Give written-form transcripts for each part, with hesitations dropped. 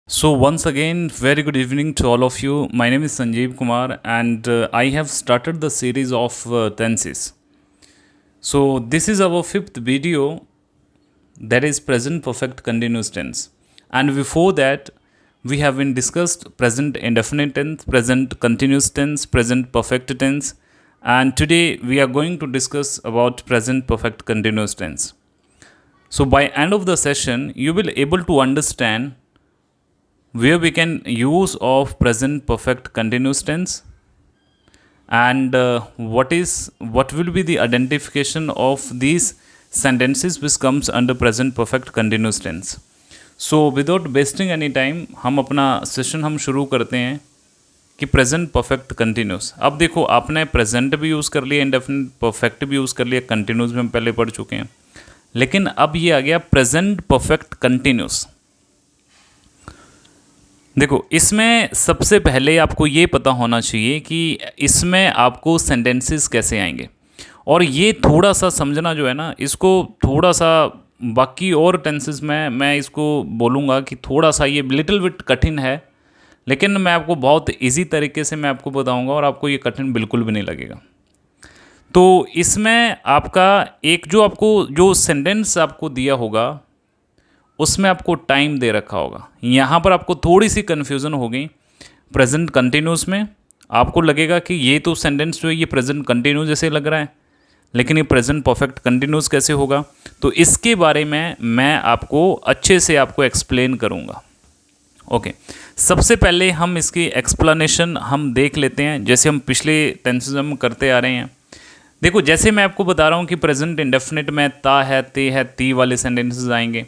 So, once again, very good evening to all of you. My name is Sanjeev Kumar, and I have started the series of tenses. So, this is our fifth video, that is present perfect continuous tense. And before that, we have been discussed present indefinite tense, present continuous tense, present perfect tense, and today we are going to discuss about present perfect continuous tense. So, by end of the session, you will able to understand where we can use of present perfect continuous tense and what will be the identification of these sentences which comes under present perfect continuous tense. So without wasting any time हम अपना session हम शुरू करते हैं कि present perfect continuous. अब देखो, आपने प्रेजेंट भी यूज़ कर लिया, इंडेफिनिट परफेक्ट भी यूज़ कर लिया, कंटिन्यूस भी हम पहले पढ़ चुके हैं, लेकिन अब ये आ गया प्रेजेंट परफेक्ट कंटिन्यूस. देखो, इसमें सबसे पहले आपको ये पता होना चाहिए कि इसमें आपको सेंटेंसेस कैसे आएंगे, और ये थोड़ा सा समझना जो है ना, इसको थोड़ा सा बाकी और टेंसेस में मैं इसको बोलूँगा कि थोड़ा सा ये लिटिल बिट कठिन है, लेकिन मैं आपको बहुत इजी तरीके से मैं आपको बताऊँगा और आपको ये कठिन बिल्कुल भी नहीं लगेगा. तो इसमें आपका एक जो सेंटेंस आपको दिया होगा उसमें आपको टाइम दे रखा होगा. यहाँ पर आपको थोड़ी सी कन्फ्यूज़न हो गई. प्रेजेंट कंटिन्यूस में आपको लगेगा कि ये तो सेंटेंस जो है ये प्रेजेंट कंटिन्यूस जैसे लग रहा है, लेकिन ये प्रेजेंट परफेक्ट कंटिन्यूस कैसे होगा, तो इसके बारे में मैं आपको अच्छे से आपको एक्सप्लेन करूँगा. ओके, सबसे पहले हम इसकी एक्सप्लेनेशन हम देख लेते हैं, जैसे हम पिछले टेंसेस हम करते आ रहे हैं. देखो, जैसे मैं आपको बता रहा हूँ कि प्रेजेंट इंडेफिनिट में ता है, ते है, ती वाले सेंटेंसेस आएंगे.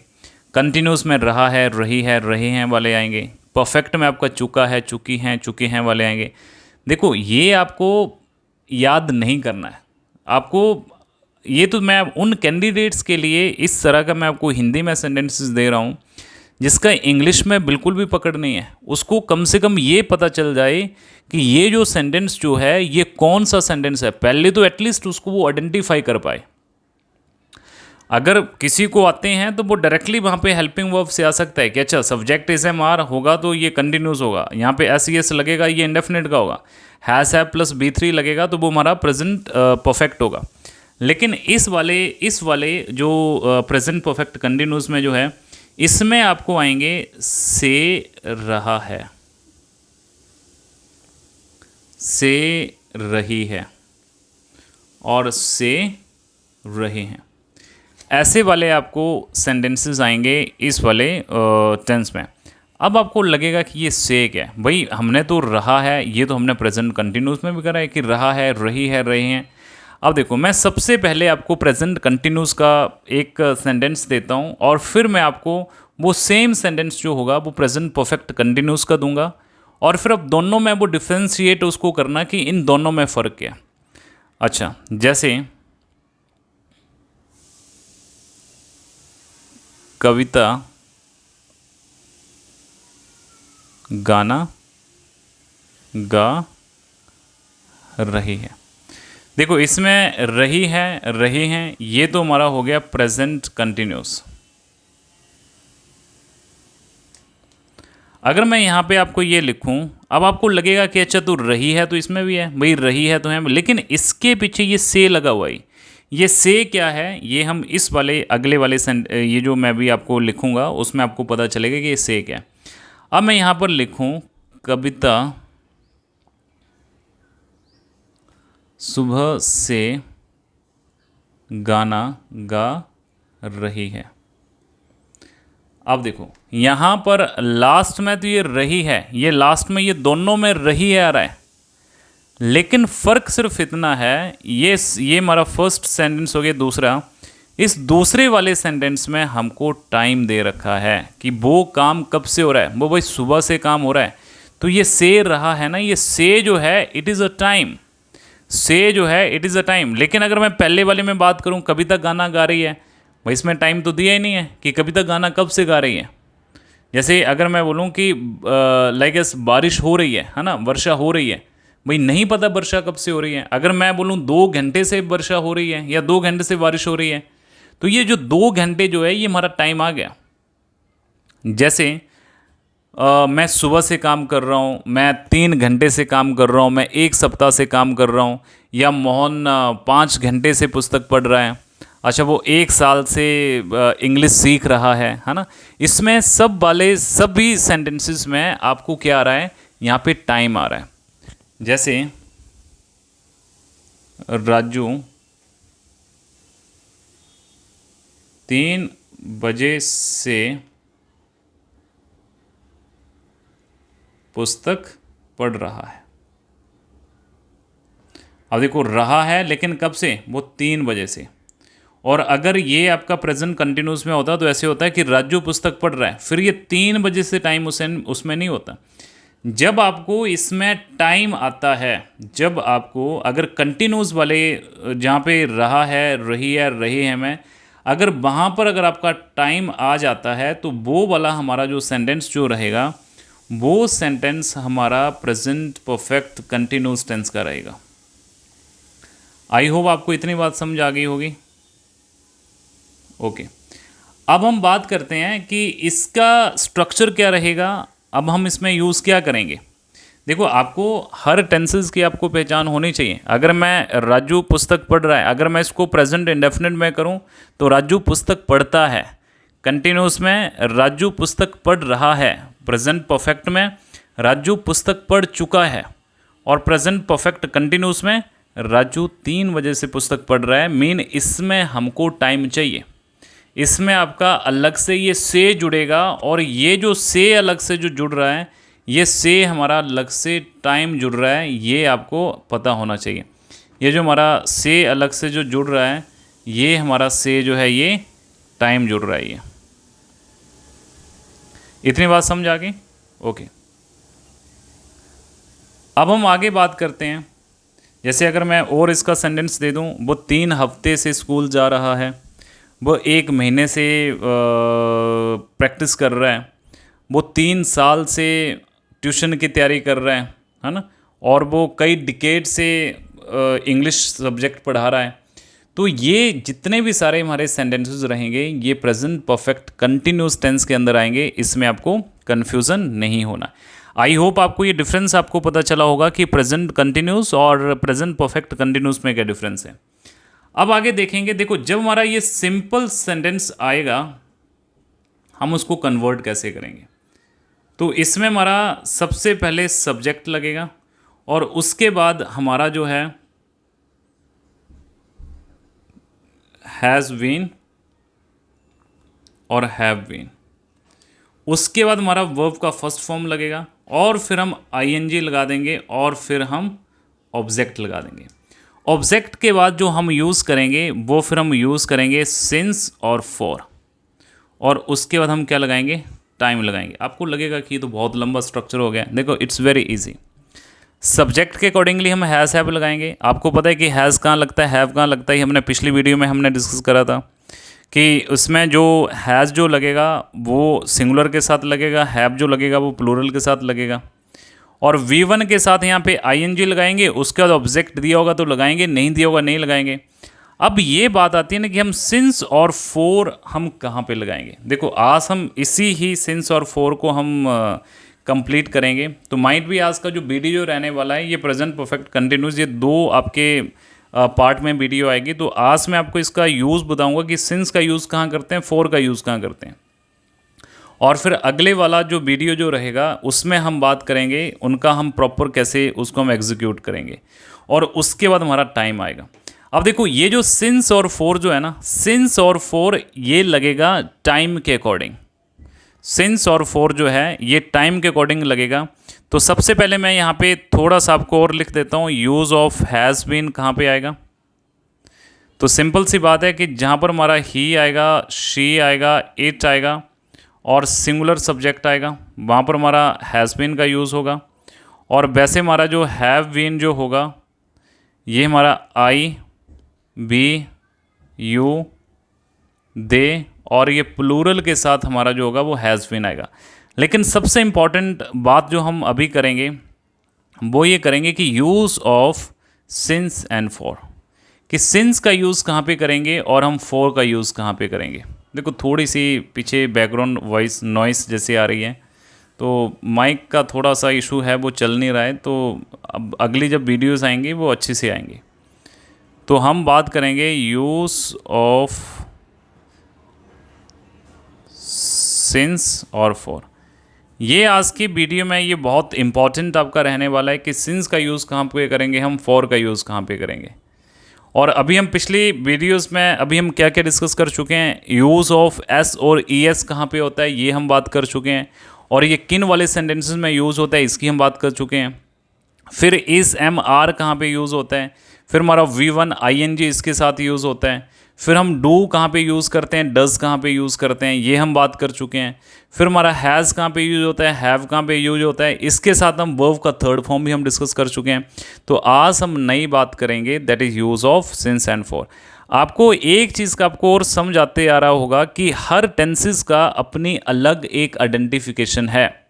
कंटिन्यूस में रहा है, रही है, रहे हैं वाले आएंगे. परफेक्ट में आपका चुका है, चुकी हैं, चुके हैं वाले आएंगे. देखो, ये आपको याद नहीं करना है. आपको ये तो मैं उन कैंडिडेट्स के लिए इस तरह का मैं आपको हिंदी में सेंटेंसेस दे रहा हूँ जिसका इंग्लिश में बिल्कुल भी पकड़ नहीं है. उसको कम से कम ये पता चल जाए कि ये जो सेंटेंस जो है ये कौन सा सेंटेंस है. पहले तो एटलीस्ट उसको वो आइडेंटिफाई कर पाए. अगर किसी को आते हैं तो वो डायरेक्टली वहाँ पे हेल्पिंग वर्ब से आ सकता है कि अच्छा सब्जेक्ट इज एम आर होगा तो ये कंटिन्यूस होगा, यहाँ पे एस ई एस लगेगा ये इंडेफिनिट का होगा, has have plus V three लगेगा तो वो हमारा प्रेजेंट परफेक्ट होगा. लेकिन इस वाले जो प्रेजेंट परफेक्ट कंटिन्यूस में जो है, इसमें आपको आएंगे से रहा है, से रही है और से रहे हैं. ऐसे वाले आपको सेंटेंसेस आएंगे इस वाले टेंस में. अब आपको लगेगा कि ये से क्या है. भाई, हमने तो रहा है, ये तो हमने प्रेजेंट कंटिन्यूस में भी करा है कि रहा है, रही है, रहे हैं. अब देखो, मैं सबसे पहले आपको प्रेजेंट कंटिन्यूस का एक सेंटेंस देता हूँ और फिर मैं आपको वो सेम सेंटेंस जो होगा वो प्रेजेंट परफेक्ट कंटिन्यूस का दूंगा, और फिर अब दोनों में वो डिफ्रेंशिएट उसको करना कि इन दोनों में फ़र्क क्या. अच्छा, जैसे कविता गाना गा रही है. देखो, इसमें रही है, रहे हैं, ये तो हमारा हो गया प्रेजेंट कंटिन्यूस. अगर मैं यहाँ पे आपको ये लिखूँ, अब आपको लगेगा कि अच्छा तो रही है तो इसमें भी है, भाई रही है तो है, लेकिन इसके पीछे ये से लगा हुआ है. ये से क्या है, ये हम इस वाले अगले वाले ये जो मैं भी आपको लिखूँगा उसमें आपको पता चलेगा कि ये से क्या है. अब मैं यहाँ पर लिखूँ कविता सुबह से गाना गा रही है. अब देखो, यहाँ पर लास्ट में तो ये रही है, ये लास्ट में ये दोनों में रही है आ रहा है, लेकिन फ़र्क सिर्फ इतना है, ये हमारा फर्स्ट सेंटेंस हो गया. दूसरा, इस दूसरे वाले सेंटेंस में हमको टाइम दे रखा है कि वो काम कब से हो रहा है, वो भाई सुबह से काम हो रहा है. तो ये से रहा है ना, ये से जो है इट इज़ अ टाइम, से जो है इट इज़ अ टाइम. लेकिन अगर मैं पहले वाले में बात करूँ, कविता गाना गा रही है, भाई इसमें टाइम तो दिया ही नहीं है कि कविता गाना कब से गा रही है. जैसे अगर मैं बोलूँ कि लाइक बारिश हो रही है ना, वर्षा हो रही है, भाई नहीं पता वर्षा कब से हो रही है. अगर मैं बोलूँ 2 घंटे से वर्षा हो रही है या 2 घंटे से बारिश हो रही है, तो ये जो 2 घंटे जो है ये हमारा टाइम आ गया. जैसे मैं सुबह से काम कर रहा हूँ, मैं 3 घंटे से काम कर रहा हूँ, मैं 1 सप्ताह से काम कर रहा हूँ, या मोहन 5 घंटे से पुस्तक पढ़ रहा है। अच्छा, वो 1 साल से इंग्लिश सीख रहा है ना। इसमें सब वाले सभी सेंटेंसेस में आपको क्या आ रहा है, यहाँ पे टाइम आ रहा है। जैसे राजू 3 बजे से पुस्तक पढ़ रहा है। अब देखो, रहा है लेकिन कब से, वो 3 बजे से। और अगर ये आपका प्रेजेंट कंटिन्यूस में होता तो ऐसे होता है कि राजू पुस्तक पढ़ रहा है, फिर ये 3 बजे से टाइम उसमें नहीं होता। जब आपको इसमें टाइम आता है, जब आपको अगर कंटिन्यूस वाले जहाँ पे रहा है, रही है, रहे हैं मैं, अगर वहाँ पर अगर आपका टाइम आ जाता है तो वो वाला हमारा जो सेंटेंस जो रहेगा, वो सेंटेंस हमारा प्रेजेंट परफेक्ट कंटिन्यूस टेंस का रहेगा। आई होप आपको इतनी बात समझ आ गई होगी। ओके, अब हम बात करते हैं कि इसका स्ट्रक्चर क्या रहेगा। अब हम इसमें यूज़ क्या करेंगे। देखो, आपको हर टेंसेस की आपको पहचान होनी चाहिए। अगर मैं राजू पुस्तक पढ़ रहा है, अगर मैं इसको प्रेजेंट इंडेफिनिट में करूं तो राजू पुस्तक पढ़ता है। कंटिन्यूस में राजू पुस्तक पढ़ रहा है। प्रेजेंट परफेक्ट में राजू पुस्तक पढ़ चुका है। और प्रेजेंट परफेक्ट कंटिन्यूस में राजू 3 बजे से पुस्तक पढ़ रहा है। मीन इसमें हमको टाइम चाहिए। इसमें आपका अलग से ये से जुड़ेगा, और ये जो से अलग से जो जुड़ रहा है, ये से हमारा अलग से टाइम जुड़ रहा है, ये आपको पता होना चाहिए। ये जो हमारा से अलग से जो जुड़ रहा है, ये हमारा से जो है ये टाइम जुड़ रहा है। ये इतनी बात समझ आ गई। ओके, अब हम आगे बात करते हैं। जैसे अगर मैं और इसका सेंटेंस दे दूं, वो 3 हफ्ते से स्कूल जा रहा है, वो 1 महीने से प्रैक्टिस कर रहा है, वो 3 साल से ट्यूशन की तैयारी कर रहा है ना, और वो कई डिकेड से इंग्लिश सब्जेक्ट पढ़ा रहा है। तो ये जितने भी सारे हमारे सेंटेंसेस रहेंगे, ये प्रेजेंट परफेक्ट कंटिन्यूस टेंस के अंदर आएंगे। इसमें आपको कन्फ्यूज़न नहीं होना। आई होप आपको ये डिफरेंस आपको पता चला होगा कि प्रेजेंट कंटिन्यूस और प्रेजेंट परफेक्ट कंटिन्यूस में क्या डिफरेंस है। अब आगे देखेंगे। देखो, जब हमारा ये सिंपल सेंटेंस आएगा, हम उसको कन्वर्ट कैसे करेंगे। तो इसमें हमारा सबसे पहले सब्जेक्ट लगेगा, और उसके बाद हमारा जो है हैज़ बीन और हैव बीन। उसके बाद हमारा वर्ब का फर्स्ट फॉर्म लगेगा, और फिर हम आईएनजी लगा देंगे, और फिर हम ऑब्जेक्ट लगा देंगे। ऑब्जेक्ट के बाद जो हम यूज़ करेंगे, वो फिर हम यूज़ करेंगे सिंस और फॉर, और उसके बाद हम क्या लगाएंगे, टाइम लगाएंगे। आपको लगेगा कि ये तो बहुत लंबा स्ट्रक्चर हो गया। देखो, इट्स वेरी इजी। सब्जेक्ट के अकॉर्डिंगली हम हैज़ हैव लगाएंगे। आपको पता है कि हैज़ कहाँ लगता है, हैव कहाँ लगता है। हमने पिछली वीडियो में हमने डिस्कस करा था कि उसमें जो हैज़ जो लगेगा वो सिंगुलर के साथ लगेगा, हैव जो लगेगा वो प्लूरल के साथ लगेगा। और V1 के साथ यहाँ पे ING लगाएंगे। उसके बाद ऑब्जेक्ट दिया होगा तो लगाएंगे, नहीं दिया होगा नहीं लगाएंगे। अब ये बात आती है ना कि हम सिंस और फोर हम कहाँ पे लगाएंगे। देखो, आज हम इसी ही सिंस और फोर को हम कंप्लीट करेंगे। तो माइट भी आज का जो वीडियो रहने वाला है, ये प्रेजेंट परफेक्ट कंटिन्यूस, ये 2 आपके पार्ट में वीडियो आएगी। तो आज मैं आपको इसका यूज़ बताऊंगा कि सिंस का यूज़ कहाँ करते हैं, फोर का यूज़ कहाँ करते हैं। और फिर अगले वाला जो वीडियो जो रहेगा उसमें हम बात करेंगे उनका हम प्रॉपर कैसे उसको हम एग्जीक्यूट करेंगे, और उसके बाद हमारा टाइम आएगा। अब देखो, ये जो सिंस और फोर जो है ना, सिंस और फोर ये लगेगा टाइम के अकॉर्डिंग। सिंस और फोर जो है ये टाइम के अकॉर्डिंग लगेगा। तो सबसे पहले मैं यहाँ पे थोड़ा सा आपको और लिख देता हूँ। यूज़ ऑफ हैज़ बीन कहाँ पे आएगा। तो सिंपल सी बात है कि जहाँ पर हमारा ही आएगा, शी आएगा, इट आएगा, और सिंगुलर सब्जेक्ट आएगा, वहाँ पर हमारा हैज़ बीन का यूज़ होगा। और वैसे हमारा जो हैव बीन जो होगा, ये हमारा आई, बी, यू, दे, और ये प्लूरल के साथ हमारा जो होगा वो हैज़ बीन आएगा। लेकिन सबसे इम्पॉर्टेंट बात जो हम अभी करेंगे वो ये करेंगे कि use of since and for, कि सिंस का यूज़ कहाँ पे करेंगे और हम फॉर का यूज़ कहाँ पे करेंगे। देखो, थोड़ी सी पीछे बैकग्राउंड वॉइस नॉइस जैसे आ रही है, तो माइक का थोड़ा सा इशू है, वो चल नहीं रहा है, तो अब अगली जब वीडियोस आएंगी वो अच्छी से आएंगी। तो हम बात करेंगे यूज़ ऑफ सिंस और फॉर। ये आज की वीडियो में ये बहुत इंपॉर्टेंट आपका रहने वाला है कि सिंस का यूज़ कहाँ पे करेंगे, हम फॉर का यूज़ कहाँ पे करेंगे। और अभी हम पिछली वीडियोस में अभी हम क्या क्या डिस्कस कर चुके हैं, यूज़ ऑफ एस और ई एस कहाँ पे होता है ये हम बात कर चुके हैं, और ये किन वाले सेंटेंसेस में यूज़ होता है इसकी हम बात कर चुके हैं। फिर इस एम आर कहाँ पे यूज़ होता है, फिर हमारा V one I N G इसके साथ यूज़ होता है, फिर हम डू कहाँ पे यूज़ करते हैं, डज़ कहाँ पे यूज़ करते हैं, ये हम बात कर चुके हैं। फिर हमारा हैज़ कहाँ पे यूज होता है, हैव कहाँ पे यूज होता है, इसके साथ हम वर्ब का थर्ड फॉर्म भी हम डिस्कस कर चुके हैं। तो आज हम नई बात करेंगे, that is use of since and for. आपको एक चीज़ का आपको और समझ आते आ रहा होगा कि हर टेंसेस का अपनी अलग एक आइडेंटिफिकेशन है।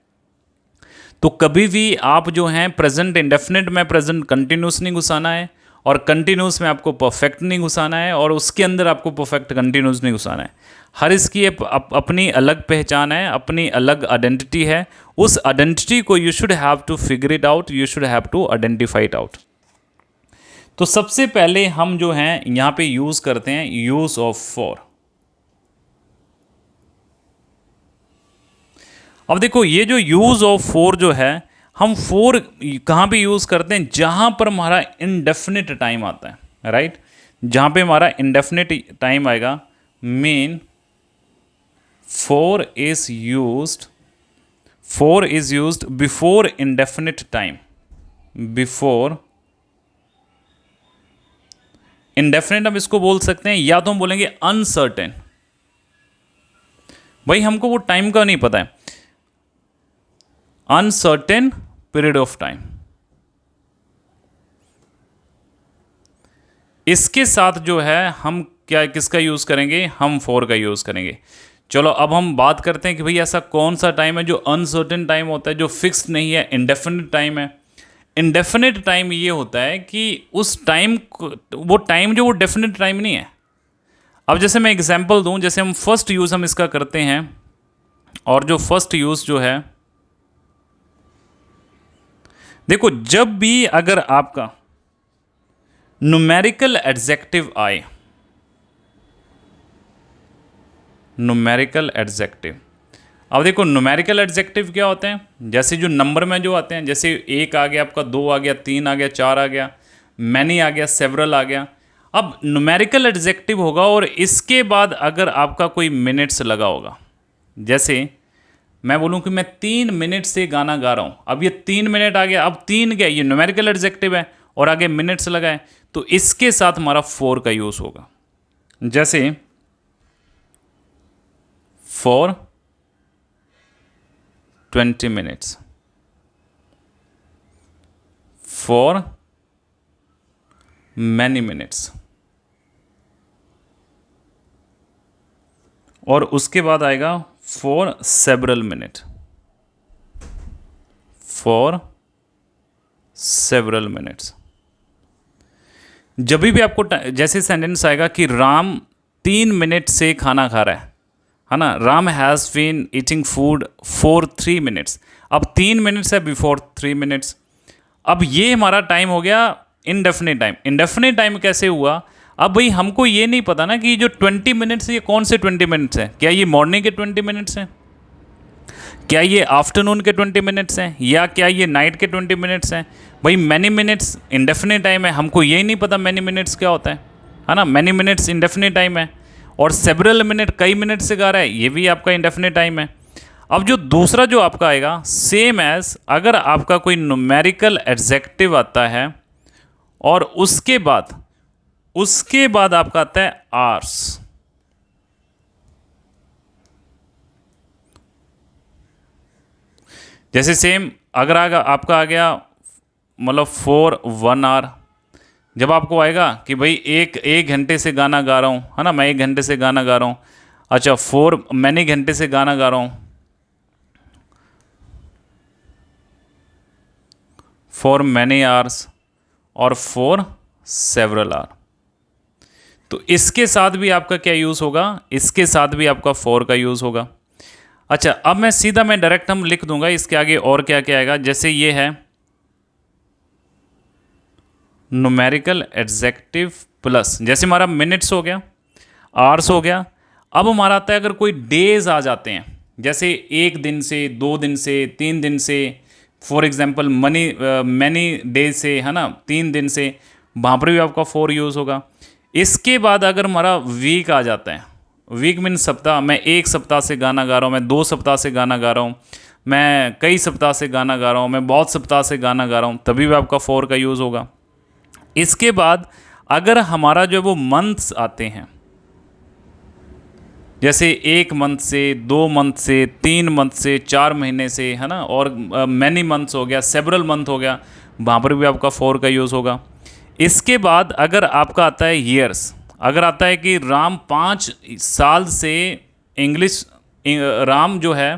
तो कभी भी आप जो हैं प्रेजेंट इंडेफिनिट में प्रेजेंट कंटिन्यूस नहीं घुसाना है, और कंटिन्यूस में आपको परफेक्ट नहीं घुसाना है, और उसके अंदर आपको परफेक्ट कंटिन्यूस नहीं घुसाना है। हर इसकी अपनी अलग पहचान है, अपनी अलग आइडेंटिटी है। उस आइडेंटिटी को you should have to figure it out, you should have to identify it out. तो सबसे पहले हम जो हैं यहाँ पे यूज़ करते हैं यूज़ ऑफ फॉर। अब देखो ये जो यूज़ ऑफ फॉर जो है, हम फॉर कहाँ पे यूज़ करते हैं, जहाँ पर हमारा इनडेफिनिट टाइम आता है, राइट। जहाँ पे हमारा इनडेफिनिट टाइम आएगा, mean for is used before indefinite time. Before indefinite हम इसको बोल सकते हैं, या तो हम बोलेंगे अनसर्टेन। भाई हमको वो टाइम का नहीं पता है, अनसर्टेन पीरियड ऑफ टाइम। इसके साथ जो है हम क्या किसका यूज़ करेंगे, हम फॉर का यूज़ करेंगे। चलो अब हम बात करते हैं कि भाई ऐसा कौन सा टाइम है जो अनसर्टेन टाइम होता है, जो फिक्स नहीं है, इंडेफिनिट टाइम है। इंडेफिनिट टाइम ये होता है कि उस टाइम वो टाइम जो वो डेफिनेट टाइम नहीं है। अब जैसे मैं एग्जांपल दूं, जैसे हम फर्स्ट यूज़ हम इसका करते हैं, और जो फर्स्ट यूज़ जो है, देखो जब भी अगर आपका न्यूमेरिकल एडजेक्टिव आए, न्यूमेरिकल एडजेक्टिव, अब देखो न्यूमेरिकल एडजेक्टिव क्या होते हैं, जैसे जो नंबर में जो आते हैं, जैसे एक आ गया आपका, दो आ गया, तीन आ गया, चार आ गया, मैनी आ गया, सेवरल आ गया। अब न्यूमेरिकल एडजेक्टिव होगा और इसके बाद अगर आपका कोई मिनट्स लगा होगा, जैसे मैं बोलूँ कि मैं 3 मिनट से गाना गा रहा हूँ, अब ये 3 मिनट आ गया, अब 3 क्या, ये न्यूमेरिकल एडजेक्टिव है और आगे मिनट्स लगा है, तो इसके साथ हमारा फॉर का यूज़ होगा। जैसे for 20 minutes, for many minutes, और उसके बाद आएगा for several minute, for several minutes. जब भी आपको जैसे सेंटेंस आएगा कि राम 3 मिनट से खाना खा रहा है ना, Ram has been eating food for 3 minutes. अब 3 मिनट्स है बिफोर 3 मिनट्स। अब ये हमारा टाइम हो गया इनडेफिनिट टाइम। इनडेफिनिट टाइम कैसे हुआ, अब भाई हमको ये नहीं पता ना कि जो 20 मिनट्स ये कौन से 20 मिनट्स हैं, क्या ये मॉर्निंग के 20 मिनट्स हैं, क्या ये आफ्टरनून के 20 मिनट्स हैं, या क्या ये नाइट के 20 मिनट्स हैं। भाई मैनी मिनट्स इंडेफिनिट टाइम है, हमको यही नहीं पता मैनी मिनट्स क्या होता है ना। मैनी मिनट्स इंडेफिनिट टाइम है, और सेवरल मिनट कई मिनट से गा रहा है, ये भी आपका इंडेफिनिट टाइम है। अब जो दूसरा जो आपका आएगा, सेम एज अगर आपका कोई न्यूमेरिकल एडजेक्टिव आता है और उसके बाद आपका आता है आवर्स। जैसे सेम अगर आपका आ गया मतलब फॉर 1 आवर, जब आपको आएगा कि भाई एक घंटे से गाना गा रहा हूँ, है ना, मैं 1 घंटे से गाना गा रहा हूँ। अच्छा, फॉर मैनी घंटे से गाना गा रहा हूँ, फॉर मैनी आवर्स, और फॉर सेवरल आवर। तो इसके साथ भी आपका क्या यूज़ होगा, इसके साथ भी आपका फॉर का यूज़ होगा। अच्छा, अब मैं सीधा मैं डायरेक्ट हम लिख दूंगा इसके आगे और क्या क्या आएगा। जैसे ये है न्यूमेरिकल एडजेक्टिव प्लस, जैसे हमारा मिनट्स हो गया, आवर्स हो गया। अब हमारा आता है अगर कोई डेज आ जाते हैं, जैसे एक दिन से, 2 दिन से, 3 दिन से, फॉर एग्जाम्पल मैनी डेज से, है ना, 3 दिन से, वहाँ पर भी आपका फोर यूज़ होगा। इसके बाद अगर हमारा वीक आ जाता है, वीक मीन सप्ताह, मैं 1 सप्ताह से गाना गा रहा हूँ, मैं 2 सप्ताह से गाना गा रहा हूँ, मैं कई सप्ताह से गाना गा रहा हूँ, मैं बहुत सप्ताह से गाना गा रहा हूँ, तभी भी आपका फोर का यूज़ होगा। इसके बाद अगर हमारा जो है वो मंथ्स आते हैं, जैसे 1 मंथ से, 2 मंथ से, 3 मंथ से, 4 महीने से, है ना, और मैनी मंथ्स हो गया, सेवरल मंथ हो गया, वहाँ पर भी आपका फोर का यूज़ होगा। इसके बाद अगर आपका आता है ईयर्स, अगर आता है कि राम 5 साल से इंग्लिश, राम जो है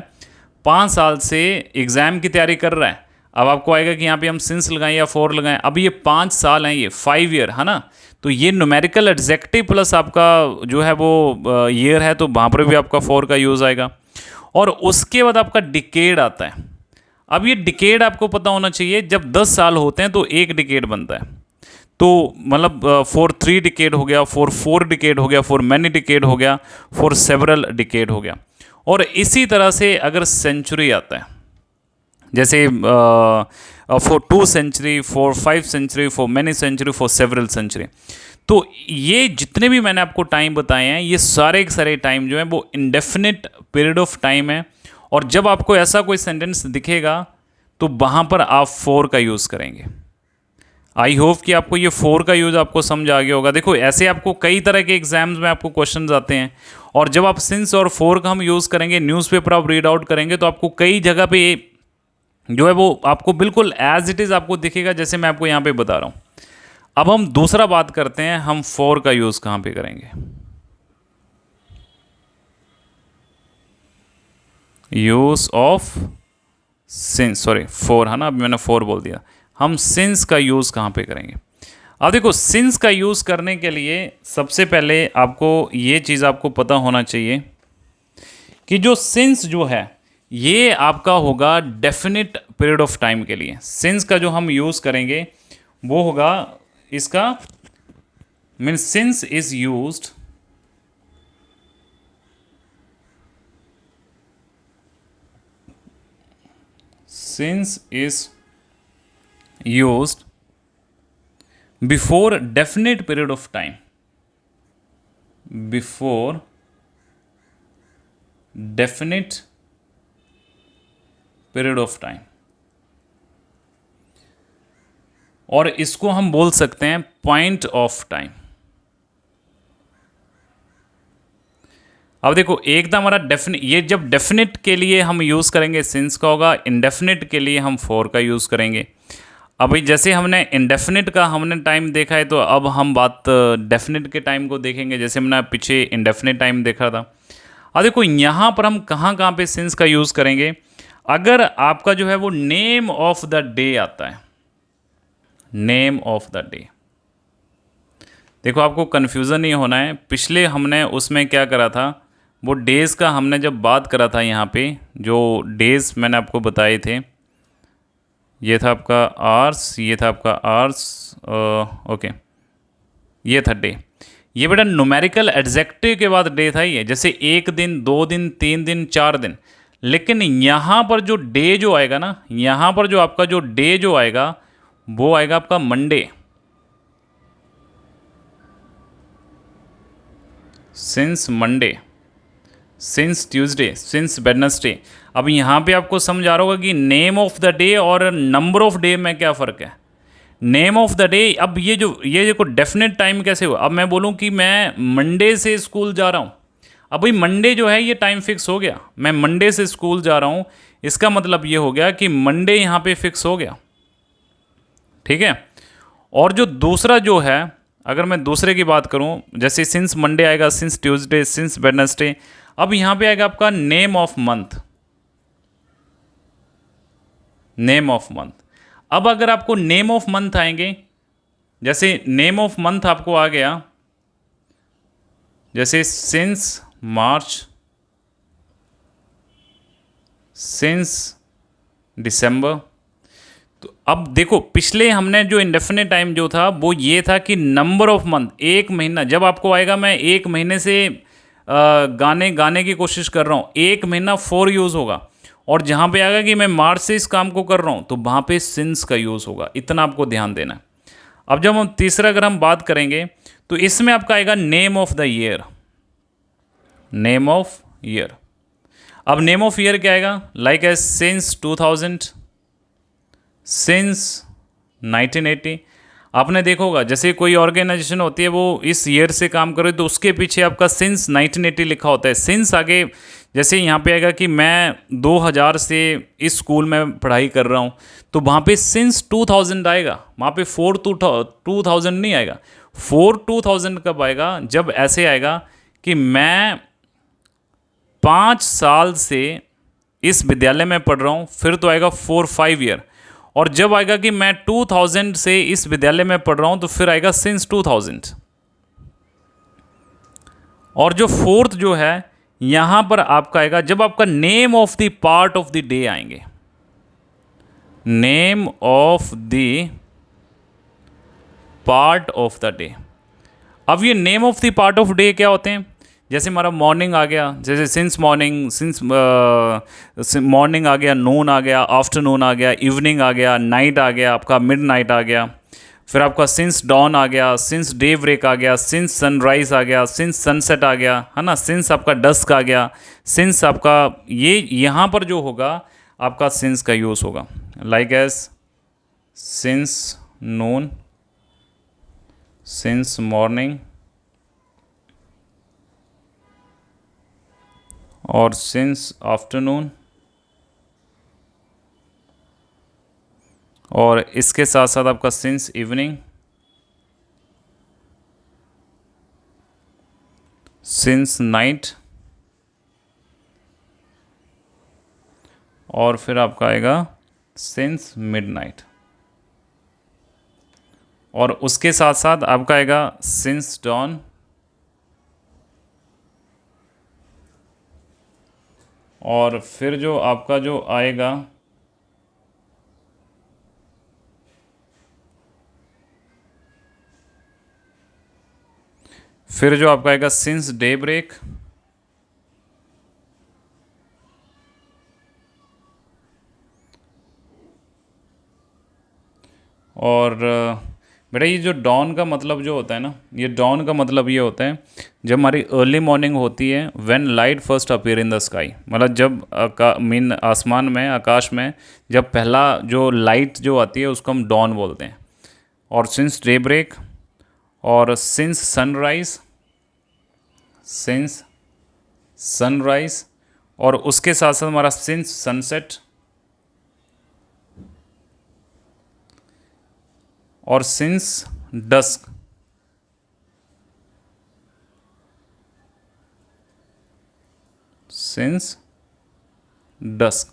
5 साल से एग्ज़ाम की तैयारी कर रहा है। अब आपको आएगा कि यहाँ पे हम सिंस लगाएं या फोर लगाएं। अब ये 5 साल हैं, ये 5 ईयर, है ना, तो ये न्यूमेरिकल एडजेक्टिव प्लस आपका जो है वो ईयर है, तो वहाँ पर भी आपका फोर का यूज़ आएगा। और उसके बाद आपका डिकेड आता है। अब ये डिकेड आपको पता होना चाहिए, जब 10 साल होते हैं तो एक डिकेड बनता है। तो मतलब फॉर 3 डिकेड हो गया, फॉर 4 डिकेड हो गया, फॉर मैनी डिकेड हो गया, फॉर सेवरल डिकेड हो गया। और इसी तरह से अगर सेंचुरी आता है, जैसे for 2 century, for 5 century, for many century, for several century, तो ये जितने भी मैंने आपको टाइम बताए हैं, ये सारे के सारे टाइम जो है वो इंडेफिनिट पीरियड ऑफ टाइम है। और जब आपको ऐसा कोई सेंटेंस दिखेगा तो वहाँ पर आप फोर का यूज़ करेंगे। आई होप कि आपको ये फोर का यूज़ आपको समझ आ गया होगा। देखो ऐसे आपको कई तरह के एग्जाम्स में आपको क्वेश्चंस आते हैं, और जब आप सिंस और फोर का हम यूज़ करेंगे, न्यूज़पेपर आप रीड आउट करेंगे, तो आपको कई जगह पे जो है वो आपको बिल्कुल एज इट इज़ आपको दिखेगा, जैसे मैं आपको यहाँ पे बता रहा हूँ। अब हम दूसरा बात करते हैं, हम फोर का यूज़ कहाँ पे करेंगे। Use of since, sorry four, है ना, अभी मैंने फोर बोल दिया। हम सिंस का यूज़ कहाँ पे करेंगे। अब देखो सिंस का यूज़ करने के लिए सबसे पहले आपको ये चीज़ आपको पता होना चाहिए कि जो सिंस जो है ये आपका होगा डेफिनिट पीरियड ऑफ टाइम के लिए। सिंस का जो हम यूज़ करेंगे वो होगा, इसका means since is used since is used before definite period of time, before definite period of time, और इसको हम बोल सकते हैं पॉइंट ऑफ टाइम। अब देखो एकदम हमारा डेफिनेट, ये जब डेफिनेट के लिए हम यूज़ करेंगे सिंस का होगा, इंडेफिनिट के लिए हम फोर का यूज़ करेंगे। अभी जैसे हमने इंडेफिनिट का हमने टाइम देखा है, तो अब हम बात डेफिनेट के टाइम को देखेंगे, जैसे हमने पीछे इंडेफिनिट टाइम देखा था। अब देखो यहाँ पर हम कहाँ कहाँ पे सिंस का यूज़ करेंगे। अगर आपका जो है वो नेम ऑफ द डे आता है, नेम ऑफ द डे, देखो आपको कन्फ्यूज़न नहीं होना है। पिछले हमने उसमें क्या करा था, वो डेज़ का हमने जब बात करा था, यहाँ पे जो डेज़ मैंने आपको बताए थे, ये था आपका आवर्स, ये था आपका आवर्स, ओके, ये था डे। ये बेटा न्यूमेरिकल एडजेक्टिव के बाद डे था ये, जैसे 1 दिन, 2 दिन, 3 दिन, 4 दिन। लेकिन यहाँ पर जो डे जो आएगा ना, यहाँ पर जो आपका जो डे जो आएगा वो आएगा आपका Monday. Since Monday, since Tuesday, since Wednesday. अब यहाँ पे आपको समझ आ रहा होगा कि नेम ऑफ द डे और नंबर ऑफ डे में क्या फ़र्क है। नेम ऑफ द डे, अब ये देखो डेफिनेट टाइम कैसे हुआ। अब मैं बोलूँ कि मैं मंडे से स्कूल जा रहा हूँ, अब भाई मंडे जो है ये टाइम फिक्स हो गया, मैं मंडे से स्कूल जा रहा हूँ, इसका मतलब ये हो गया कि मंडे यहाँ पे फिक्स हो गया, ठीक है। और जो दूसरा जो है, अगर मैं दूसरे की बात करूं, जैसे सिंस मंडे आएगा, सिंस ट्यूसडे, सिंस वेडनेसडे। अब यहां पे आएगा आपका name of month, name of month. अब अगर आपको नेम ऑफ मंथ आएंगे, जैसे नेम ऑफ मंथ आपको आ गया, जैसे सिंस मार्च सिंस दिसंबर। तो अब देखो पिछले हमने जो इंडेफिनिट टाइम जो था वो ये था कि नंबर ऑफ मंथ, एक महीना जब आपको आएगा, मैं एक महीने से गाने गाने की कोशिश कर रहा हूँ, एक महीना फॉर यूज़ होगा। और जहाँ पे आएगा कि मैं मार्च से इस काम को कर रहा हूँ, तो वहाँ पे सिंस का यूज़ होगा। इतना आपको ध्यान देना है। अब जब हम तीसरा अगर हम बात करेंगे, तो इसमें आपका आएगा name of the year. Name of year. अब नेम ऑफ ईयर क्या आएगा? Like as since 2000, since 1980। आपने देखा होगा जैसे कोई ऑर्गेनाइजेशन होती है वो इस ईयर से काम करे तो उसके पीछे आपका सिंस 1980 लिखा होता है। सिंस आगे जैसे यहाँ पे आएगा कि मैं 2000 से इस स्कूल में पढ़ाई कर रहा हूँ, तो वहाँ पे सिंस 2000 आएगा, वहाँ पे 2000 नहीं आएगा। 2000 कब आएगा? जब ऐसे आएगा कि मैं 5 साल से इस विद्यालय में पढ़ रहा हूँ, फिर तो आएगा 5 ईयर। और जब आएगा कि मैं 2000 से इस विद्यालय में पढ़ रहा हूँ, तो फिर आएगा सिंस 2000। और जो फोर्थ जो है यहाँ पर आपका आएगा जब आपका name of the part of the day आएंगे। Name of the part of the day. अब ये name of the part of day क्या होते हैं? जैसे हमारा मॉर्निंग आ गया, जैसे सिंस मॉर्निंग, सिंस मॉर्निंग आ गया, नून आ गया, आफ्टरनून आ गया, इवनिंग आ गया, नाइट आ गया, आपका मिड नाइट आ गया, फिर आपका सिंस डॉन आ गया, सिंस डे ब्रेक आ गया, सिंस सनराइज आ गया, सिंस सनसेट आ गया, है ना, सिंस आपका डस्क आ गया, सिंस आपका ये यहाँ पर जो होगा आपका सिंस का यूज़ होगा। लाइक एज सिंस नून, सिंस मॉर्निंग और सिंस आफ्टरनून। और इसके साथ साथ आपका सिंस इवनिंग, सिंस नाइट, और फिर आपका आएगा सिंस मिडनाइट। और उसके साथ साथ आपका आएगा सिंस डॉन, और फिर जो आपका जो आएगा फिर जो आपका आएगा सिंस डे ब्रेक, और बेटा ये जो डॉन का मतलब जो होता है ना, ये डॉन का मतलब ये होता है जब हमारी अर्ली मॉर्निंग होती है, when light first appear in the sky. मतलब जब आसमान में, आकाश में जब पहला जो लाइट जो आती है उसको हम डॉन बोलते हैं। और सिंस डे ब्रेक, और सिंस सनराइज, सिंस सनराइज, और उसके साथ साथ हमारा सिंस सनसेट, और सिंस डस्क। Since dusk.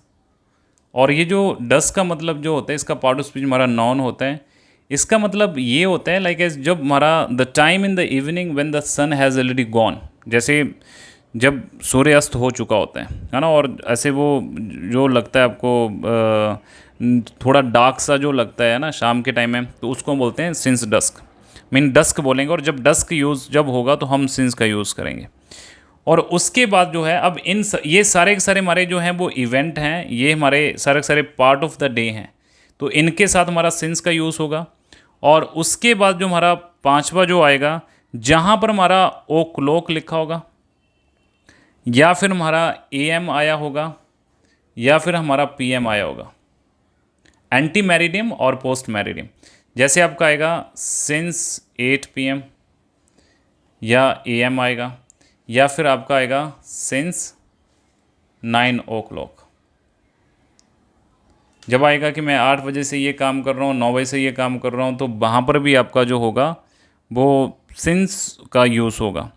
और ये जो डस्क का मतलब जो होता है, इसका पार्ट ऑफ स्पीच हमारा नॉन होता है। इसका मतलब ये होता है लाइक एज जब हमारा the time in the evening when the sun has already gone, जैसे जब सूर्यास्त हो चुका होता है ना, और ऐसे वो जो लगता है आपको थोड़ा डार्क सा जो लगता है ना शाम के टाइम में, तो उसको बोलते हैं सिंस डस्क। मीन डस्क बोलेंगे, और जब डस्क यूज़ जब होगा तो हम सिंस का यूज़ करेंगे। और उसके बाद जो है अब ये सारे के सारे हमारे जो हैं वो इवेंट हैं, ये हमारे सारे के सारे पार्ट ऑफ द डे हैं, तो इनके साथ हमारा सिंस का यूज़ होगा। और उसके बाद जो हमारा पांचवा जो आएगा, जहाँ पर हमारा ओ क्लॉक लिखा होगा, या फिर हमारा AM आया होगा, या फिर हमारा PM आया होगा, एंटी मैरिडियम और पोस्ट मैरिडियम। जैसे आपका आएगा सिंस 8 PM, या AM आएगा, या फिर आपका आएगा सिंस 9 o'clock। जब आएगा कि मैं 8 बजे से ये काम कर रहा हूँ, 9 बजे से ये काम कर रहा हूँ, तो वहाँ पर भी आपका जो होगा वो सिंस का यूज़ होगा।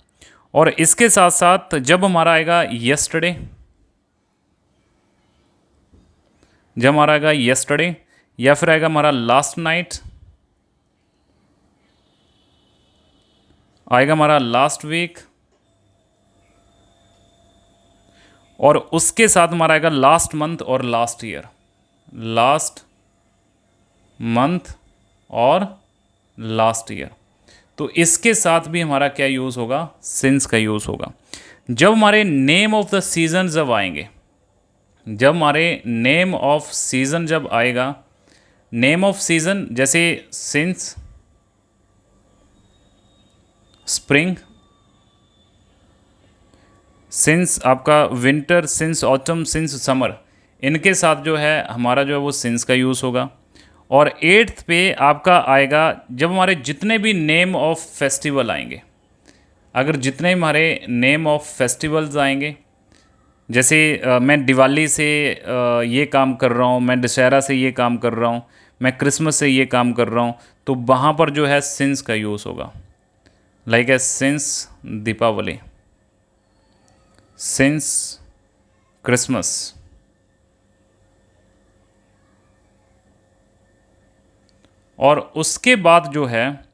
और इसके साथ साथ जब हमारा आएगा यस्टरडे, जब हमारा आएगा यस्टरडे, या फिर आएगा हमारा लास्ट नाइट, आएगा हमारा लास्ट वीक, और उसके साथ हमारा आएगा लास्ट मंथ और लास्ट ईयर, लास्ट मंथ और लास्ट ईयर। तो इसके साथ भी हमारा क्या यूज़ होगा, सिंस का यूज़ होगा। जब हमारे नेम ऑफ द सीज़न जब आएंगे, जब हमारे नेम ऑफ सीज़न जब आएगा, नेम ऑफ सीज़न जैसे सिंस स्प्रिंग, सिंस आपका winter, since autumn, since summer, इनके साथ जो है हमारा जो है वो सिंस का यूज़ होगा। और 8th पे आपका आएगा जब हमारे जितने भी नेम ऑफ फेस्टिवल आएंगे, अगर जितने हमारे नेम ऑफ फेस्टिवल्स आएंगे, जैसे मैं दिवाली से ये काम कर रहा हूँ, मैं दशहरा से ये काम कर रहा हूँ, मैं क्रिसमस से ये काम कर रहा हूँ, तो वहाँ पर जो है सिंस का यूज़ होगा। Like a since Deepawali, since Christmas. और उसके बाद जो है,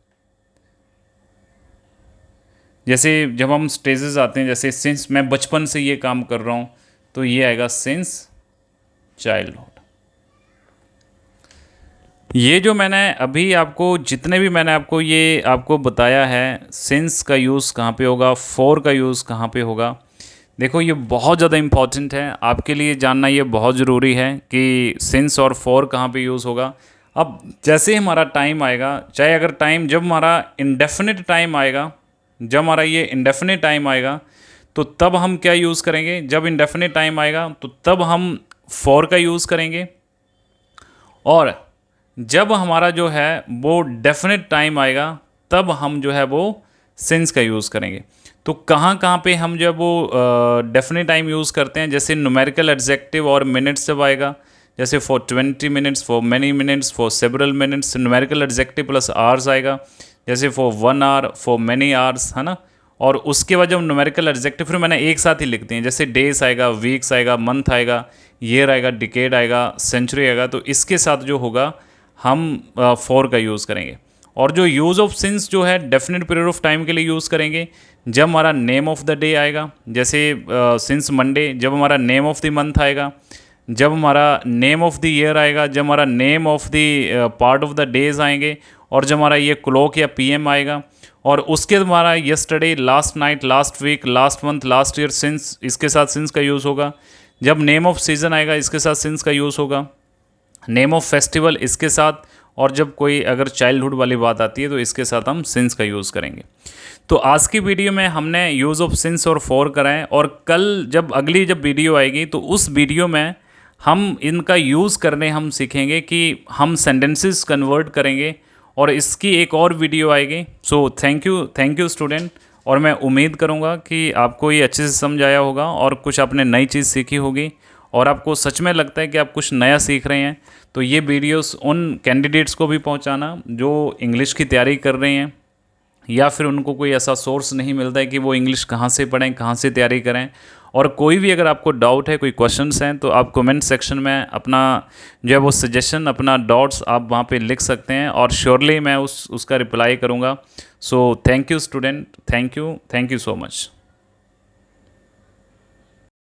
जैसे जब हम स्टेजेस आते हैं, जैसे सिंस मैं बचपन से ये काम कर रहा हूँ, तो ये आएगा सिंस चाइल्डहुड। ये जो मैंने अभी आपको, जितने भी मैंने आपको ये आपको बताया है, सिंस का यूज़ कहाँ पे होगा, फॉर का यूज़ कहाँ पे होगा, देखो ये बहुत ज़्यादा इम्पॉर्टेंट है आपके लिए जानना, ये बहुत ज़रूरी है कि सिंस और फॉर कहाँ पे यूज़ होगा। अब जैसे ही हमारा टाइम आएगा, चाहे अगर टाइम जब हमारा इंडेफिनिट टाइम आएगा, जब हमारा ये इंडेफिनिट टाइम आएगा, तो तब हम क्या यूज़ करेंगे, जब इंडेफिनिट टाइम आएगा तो तब हम फॉर का यूज़ करेंगे। और जब हमारा जो है वो डेफिनेट टाइम आएगा, तब हम जो है वो सिंस का यूज़ करेंगे। तो कहाँ कहाँ पे हम जो है वो डेफिनेट टाइम यूज़ करते हैं, जैसे न्यूमेरिकल एडजेक्टिव और मिनट्स जब आएगा, जैसे for 20 minutes, for many minutes, for several minutes, numerical adjective plus hours आएगा, जैसे for 1 hour, for many hours, है ना। और उसके बाद जब न्यूमेरिकल एडजेक्टिव फिर मैंने एक साथ ही लिख दिए, जैसे डेज आएगा, वीक्स आएगा, मंथ आएगा, ईयर आएगा, डिकेड आएगा, सेंचुरी आएगा, तो इसके साथ जो होगा हम फॉर का यूज़ करेंगे। और जो यूज़ ऑफ सिंस जो है डेफिनेट पीरियड ऑफ टाइम के लिए यूज़ करेंगे जब हमारा नेम ऑफ द डे आएगा, जैसे सिंस मंडे, जब हमारा नेम ऑफ द मंथ आएगा, जब हमारा नेम ऑफ द ईयर आएगा, जब हमारा name of the part of the days आएंगे, और जब हमारा ये क्लॉक या पीएम आएगा, और उसके हमारा yesterday, last night, last week, last month, last year, since, इसके साथ सिंस का यूज़ होगा। जब नेम ऑफ सीज़न आएगा, इसके साथ सिंस का यूज़ होगा। नेम ऑफ फेस्टिवल इसके साथ, और जब कोई अगर चाइल्डहुड वाली बात आती है तो इसके साथ हम सिंस का यूज़ करेंगे। तो आज की वीडियो में हमने यूज़ ऑफ सिंस और फॉर कराएं, और कल जब अगली जब वीडियो आएगी तो उस वीडियो में हम इनका यूज़ करने हम सीखेंगे कि हम सेंटेंसेस कन्वर्ट करेंगे, और इसकी एक और वीडियो आएगी। सो थैंक यू स्टूडेंट, और मैं उम्मीद करूँगा कि आपको ये अच्छे से समझ आया होगा और कुछ आपने नई चीज़ सीखी होगी, और आपको सच में लगता है कि आप कुछ नया सीख रहे हैं, तो ये वीडियोस उन कैंडिडेट्स को भी पहुंचाना जो इंग्लिश की तैयारी कर रहे हैं, या फिर उनको कोई ऐसा सोर्स नहीं मिलता है कि वो इंग्लिश कहाँ से पढ़ें, कहाँ से तैयारी करें। और कोई भी अगर आपको डाउट है, कोई क्वेश्चंस हैं, तो आप कमेंट सेक्शन में अपना जो है वो सजेशन, अपना डाउट्स आप वहाँ पे लिख सकते हैं, और श्योरली मैं उसका रिप्लाई करूँगा। So thank you student, thank you so much.